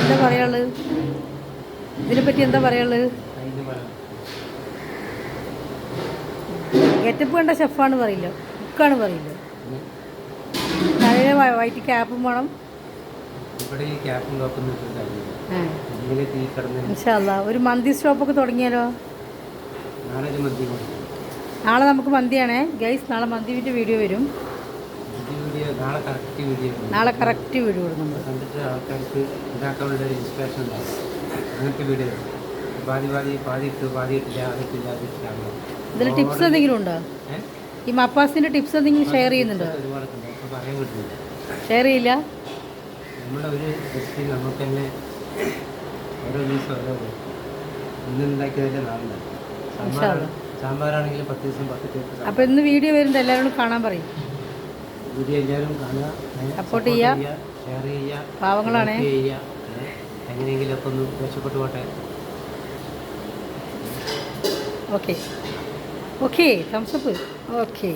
എന്താ പറയാനുള്ളത്? ഇതിനെപ്പറ്റി എന്താ പറയാനുള്ളത്? ഗെറ്റപ്പ് കണ്ട ഷെഫാണ് പറയില്ല, കുക്കാണ് പറയില്ല. തലയിൽ വൈറ്റ് ക്യാപ്പും വേണം. ഇൻഷാ അല്ലാഹ് ഒരു മന്തി സ്റ്റോപ്പൊക്കെ തുടങ്ങിയാലോ? നാളെ നമുക്ക് മന്തിയാണേ ഗൈസ്. നാളെ മന്തിൻ്റെ വീഡിയോ വരും. നാളെ കറക്റ്റ് വീഡിയോ കൊടുക്കുന്നുണ്ട്. കണ്ടിട്ട് ആൾക്കാർക്ക് ഉണ്ടാക്കാനുള്ള ഒരു ഇൻസ്പിറേഷൻ ഉണ്ടാവും. അങ്ങനത്തെ വീഡിയോ ഇതിൽ ടിപ്സ് എന്തെങ്കിലും ഉണ്ടോ? ഈ മപ്പാസിൻ്റെ ടിപ്സ് എന്തെങ്കിലും ഷെയർ ചെയ്യുന്നുണ്ടോ? പറയാൻ പറ്റില്ല, ഷെയർ ചെയ്യില്ല. നമ്മുടെ ഒരു റെസിപ്പി നമുക്ക് തന്നെ ഓരോ ദിവസം ഓരോ ഇന്നുണ്ടാക്കിയതല്ലേ നാളെ. സാമ്പാറാണെങ്കിൽ 10 ദിവസം 10 ദിവസം. അപ്പോൾ ഇന്ന് വീഡിയോ വരുന്നത് എല്ലാവരോടും കാണാൻ പറയും. വീഡിയോ എല്ലാവരും കാണുക, സപ്പോർട്ട് ചെയ്യുക, ഷെയർ ചെയ്യുക. പാവങ്ങളാണ് ചെയ്യുക. എങ്ങനെയെങ്കിലും ഒക്കെ ഒന്ന് രക്ഷപ്പെട്ടു പോട്ടെ. Okay okay thumbs up okay.